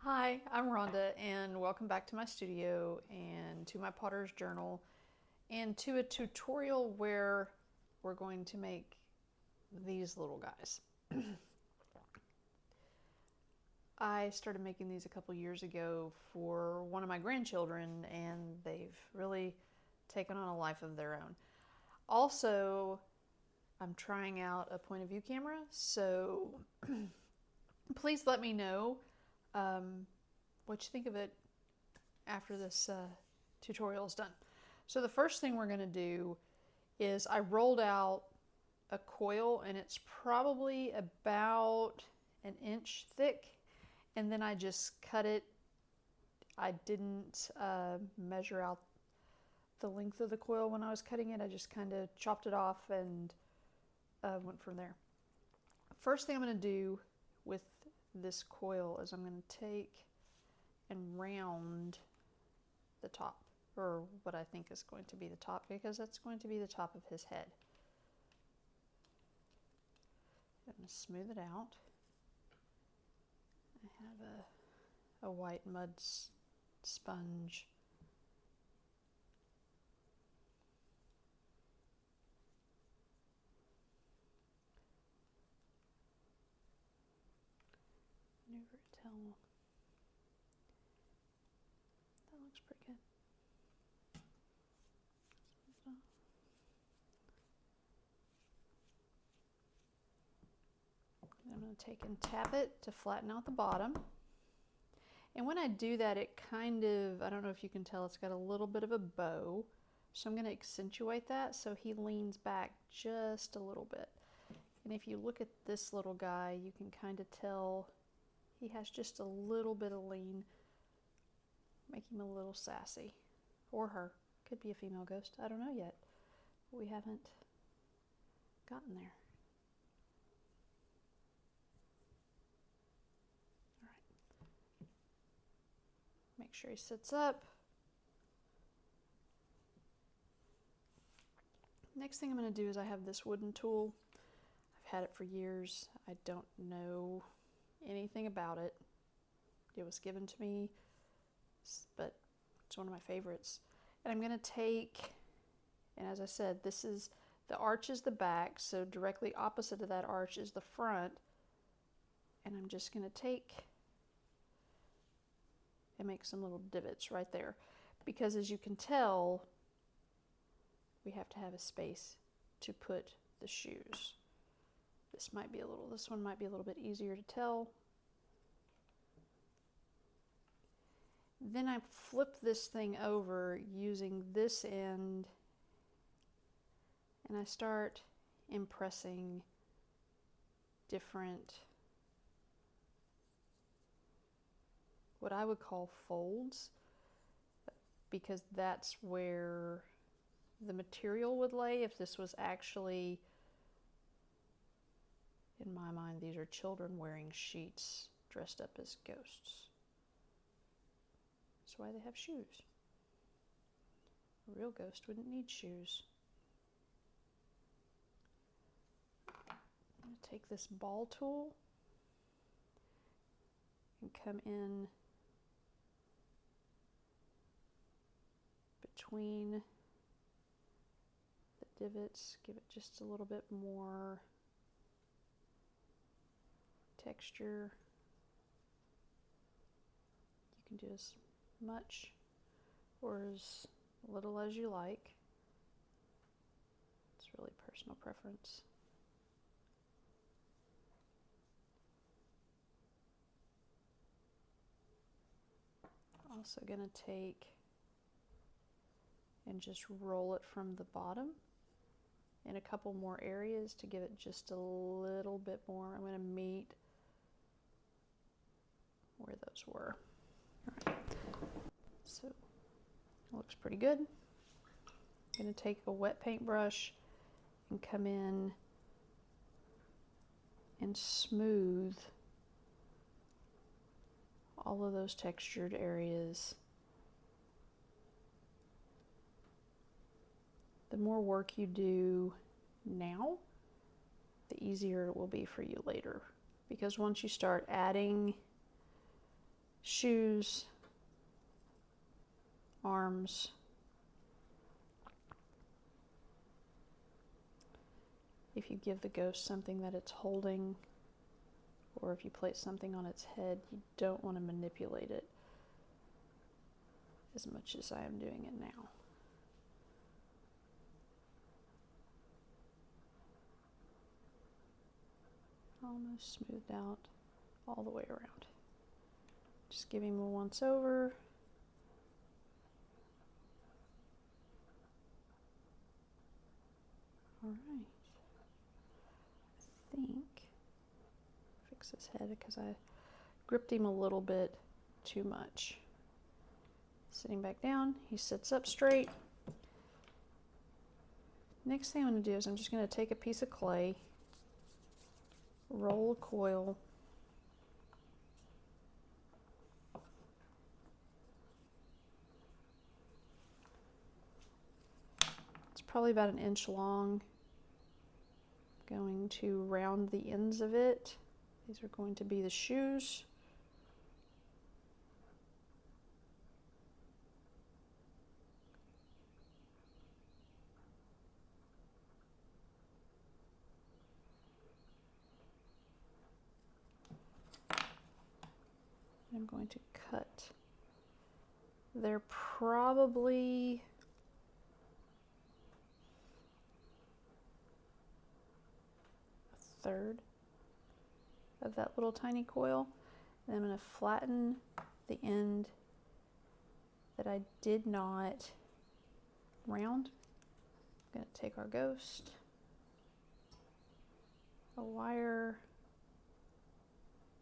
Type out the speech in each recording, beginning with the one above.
Hi, I'm Rhonda, and welcome back to my studio and to my potter's journal and to a tutorial where we're going to make these little guys. I started making these a couple years ago for one of my grandchildren, and they've really taken on a life of their own. Also, I'm trying out a point of view camera, so please let me know what you think of it after this tutorial is done. So the first thing we're going to do is I rolled out a coil, and it's probably about an inch thick, and then I just cut it. I didn't measure out the length of the coil when I was cutting it. I just kind of chopped it off and went from there. First thing I'm going to do with this coil is I'm going to take and round the top, or what I think is going to be the top, because that's going to be the top of his head. I'm going to smooth it out. I have a white mud sponge. Maneuver it till that looks pretty good. I'm going to take and tap it to flatten out the bottom. And when I do that, it kind of, I don't know if you can tell, it's got a little bit of a bow. So I'm going to accentuate that so he leans back just a little bit. And if you look at this little guy, you can kind of tell he has just a little bit of lean. Make him a little sassy. Or her. Could be a female ghost. I don't know yet. We haven't gotten there. Make sure he sits up. Next thing I'm going to do is I have this wooden tool. I've had it for years. I don't know anything about it. It was given to me, but it's one of my favorites. And I'm going to take, and as I said, this is, the arch is the back, so directly opposite of that arch is the front. And I'm just going to take and make some little divots right there, because as you can tell, we have to have a space to put the shoes. This one might be a little bit easier to tell. Then I flip this thing over using this end, and I start impressing different, what I would call folds, because that's where the material would lay. If this was actually, in my mind, these are children wearing sheets dressed up as ghosts. That's why they have shoes. A real ghost wouldn't need shoes. I'm going to take this ball tool and come in between the divots, give it just a little bit more texture. You can do as much or as little as you like. It's really personal preference. Also going to take and just roll it from the bottom in a couple more areas to give it just a little bit more. I'm going to meet where those were. All right. So it looks pretty good. I'm going to take a wet paintbrush and come in and smooth all of those textured areas. The more work you do now, the easier it will be for you later. Because once you start adding shoes, arms, if you give the ghost something that it's holding, or if you place something on its head, you don't want to manipulate it as much as I am doing it now. Almost smoothed out all the way around. Just give him a once over. All right. I think fix his head because I gripped him a little bit too much. Sitting back down, he sits up straight. Next thing I'm going to do is I'm just going to take a piece of clay, roll a coil, it's probably about 1 inch long. Going to round the ends of it. These are going to be the shoes. I'm going to cut. They're probably a third of that little tiny coil. And I'm going to flatten the end that I did not round. I'm going to take our ghost, a wire,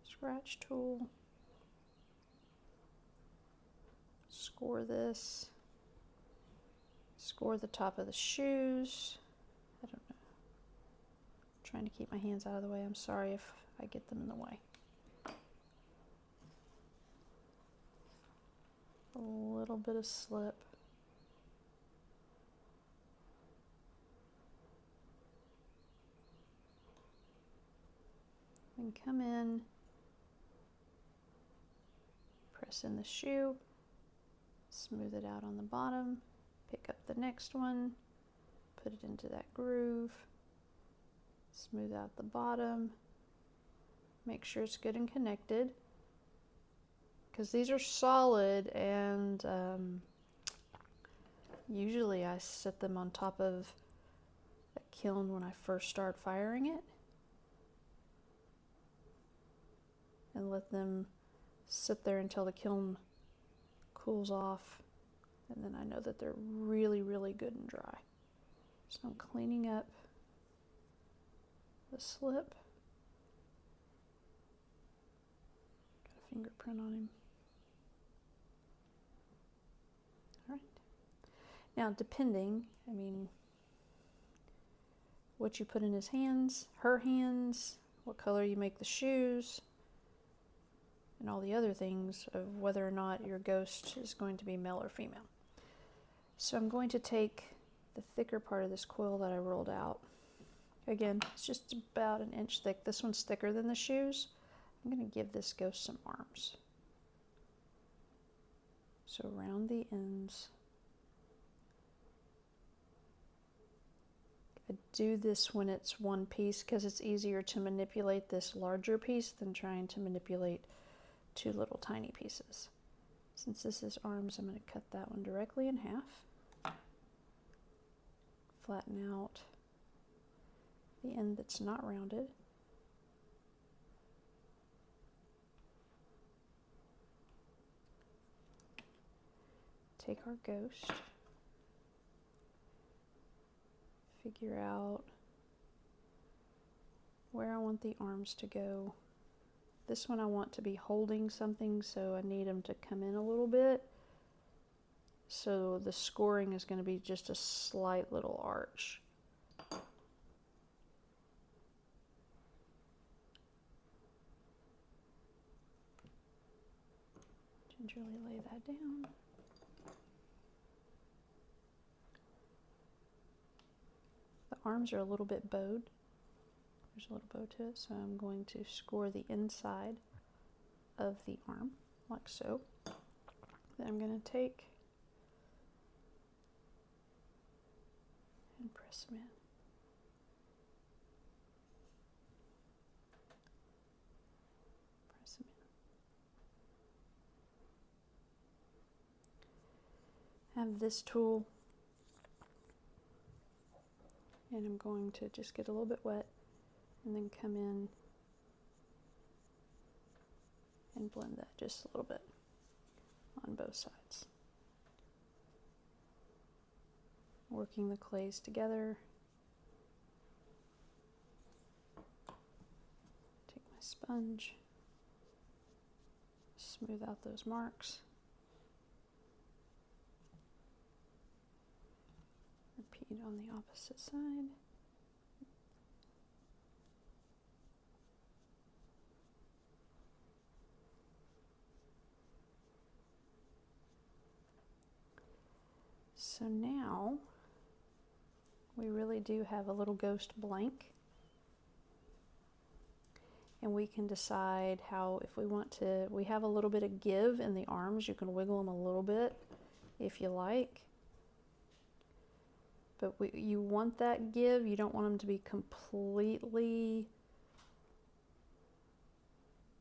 scratch tool, score this, score the top of the shoes. I don't know. I'm trying to keep my hands out of the way. I'm sorry if I get them in the way. A little bit of slip. And come in, press in the shoe, smooth it out on the bottom, pick up the next one, put it into that groove, smooth out the bottom, make sure it's good and connected, because these are solid, and usually I set them on top of a kiln when I first start firing it and let them sit there until the kiln cools off, and then I know that they're really, really good and dry. So I'm cleaning up the slip. Got a fingerprint on him. All right. Now, depending, I mean, what you put in his hands, her hands, what color you make the shoes, and all the other things of whether or not your ghost is going to be male or female. So I'm going to take the thicker part of this coil that I rolled out. Again, it's just about 1 inch thick. This one's thicker than the shoes. I'm going to give this ghost some arms. So around the ends. I do this when it's one piece because it's easier to manipulate this larger piece than trying to manipulate 2 little tiny pieces. Since this is arms, I'm going to cut that one directly in half. Flatten out the end that's not rounded. Take our ghost, figure out where I want the arms to go. This one I want to be holding something, so I need them to come in a little bit. So the scoring is going to be just a slight little arch. Gingerly lay that down. The arms are a little bit bowed. There's a little bow to it, so I'm going to score the inside of the arm. like so. Then I'm going to take and press them in. Press them in. I have this tool, and I'm going to just get a little bit wet and then come in and blend that just a little bit on both sides. Working the clays together. Take my sponge, smooth out those marks. Repeat on the opposite side. So now we really do have a little ghost blank, and we can decide how, if we want to, we have a little bit of give in the arms. You can wiggle them a little bit if you like, but you want that give. You don't want them to be completely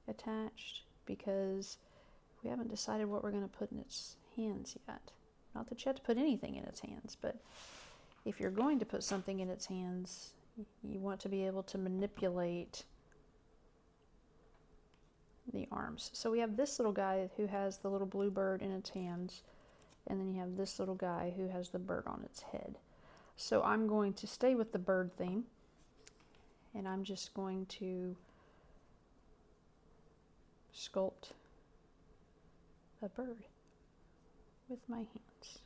attached, because we haven't decided what we're going to put in its hands yet. Not that you have to put anything in its hands, but if you're going to put something in its hands, you want to be able to manipulate the arms. So we have this little guy who has the little blue bird in its hands, and then you have this little guy who has the bird on its head. So I'm going to stay with the bird theme, and I'm just going to sculpt a bird with my hands.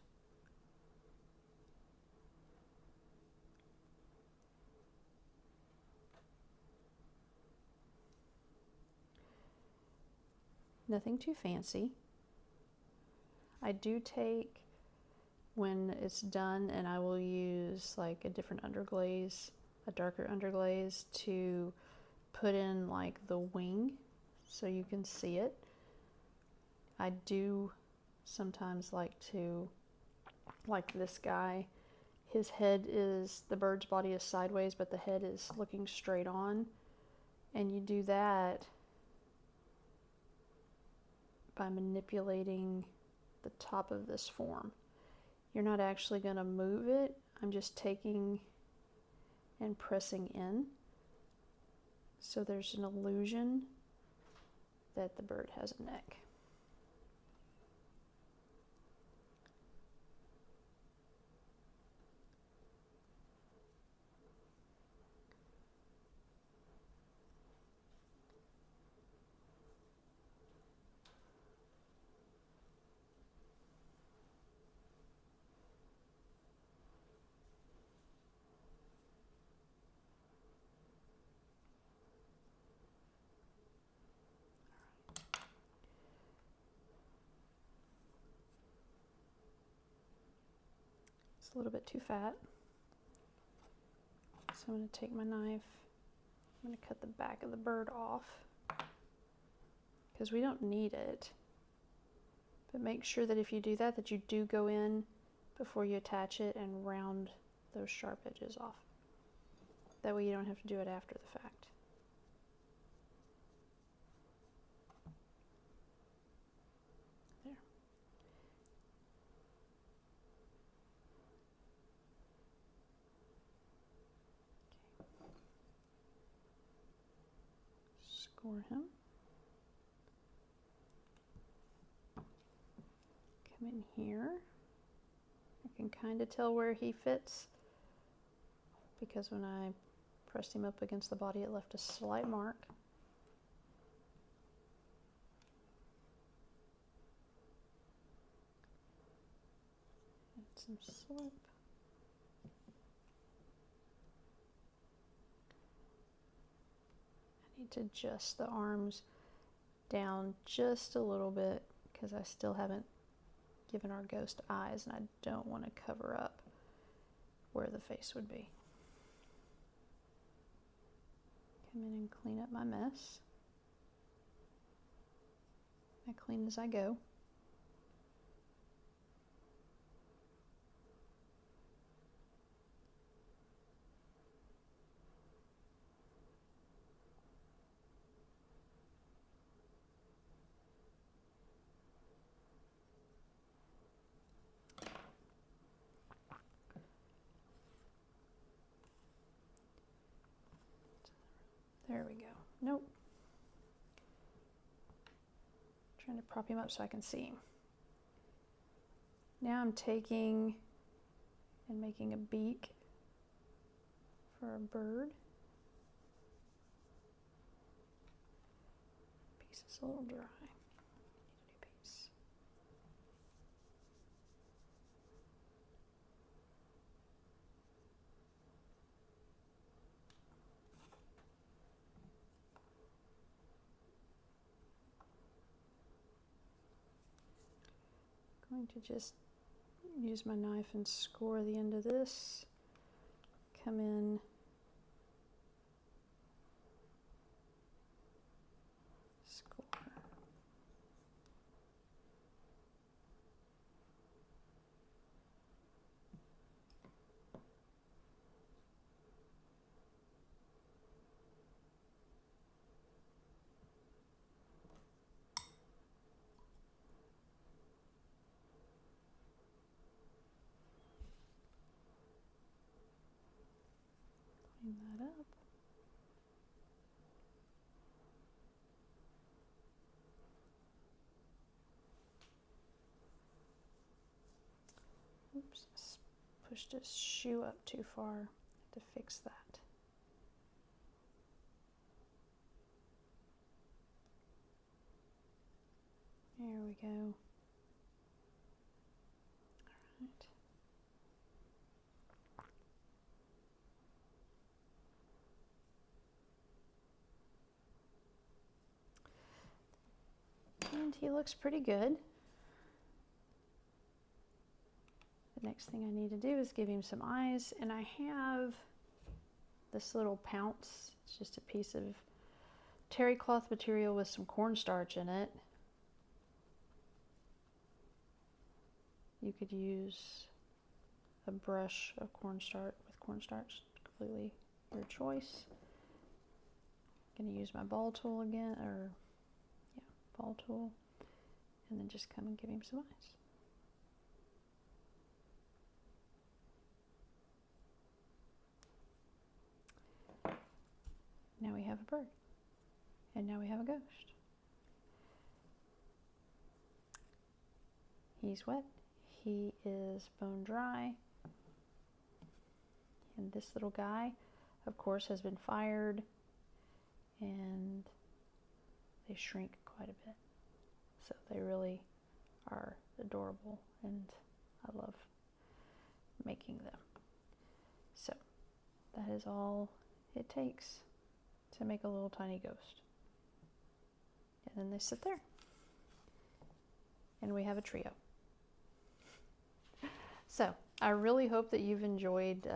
Nothing too fancy. I do take, when it's done, and I will use like a different underglaze, a darker underglaze, to put in like the wing so you can see it. I do sometimes like to, like this guy, his head is, the bird's body is sideways, but the head is looking straight on, and you do that by manipulating the top of this form. You're not actually going to move it. I'm just taking and pressing in, so there's an illusion that the bird has a neck. A little bit too fat, so I'm going to take my knife, I'm going to cut the back of the bird off, because we don't need it, but make sure that if you do that, that you do go in before you attach it and round those sharp edges off. That way you don't have to do it after the fact. There. Score him. Come in here. I can kind of tell where he fits, because when I pressed him up against the body, it left a slight mark. And some slope. I need to adjust the arms down just a little bit, because I still haven't given our ghost eyes, and I don't want to cover up where the face would be. Come in and clean up my mess. I clean as I go. There we go. Nope. Trying to prop him up so I can see him. Now I'm taking and making a beak for a bird. Piece is a little dry. I need a new piece. I'm going to just use my knife and score the end of this. Come in. Score. Clean that up. Oops, pushed his shoe up too far. Have to fix that. There we go. All right. And he looks pretty good. The next thing I need to do is give him some eyes, and I have this little pounce. It's just a piece of terry cloth material with some cornstarch in it. You could use a brush of cornstarch with cornstarch, completely your choice. I'm going to use my ball tool again, or yeah, ball tool, and then just come and give him some eyes. Now we have a bird, and now we have a ghost. He's wet. He is bone dry. And this little guy, of course, has been fired, and they shrink quite a bit. So they really are adorable, and I love making them. So that is all it takes to make a little tiny ghost. And then they sit there, and we have a trio. So I really hope that you've enjoyed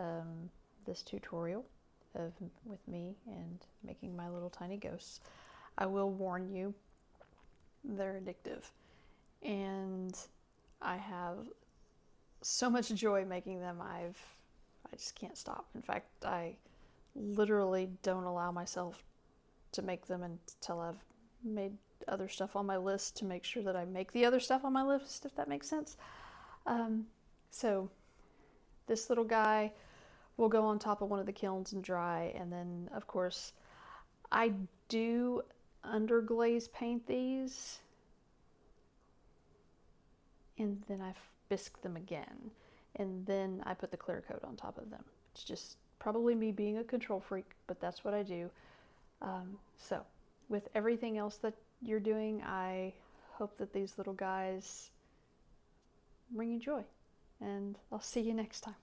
this tutorial with me and making my little tiny ghosts. I will warn you, they're addictive, and I have so much joy making them. I just can't stop. In fact, I literally don't allow myself to make them until I've made other stuff on my list, to make sure that I make the other stuff on my list, if that makes sense. So this little guy will go on top of one of the kilns and dry, and then of course I do underglaze paint these, and then I bisque them again, and then I put the clear coat on top of them. It's just probably me being a control freak, but that's what I do. So with everything else that you're doing, I hope that these little guys bring you joy, and I'll see you next time.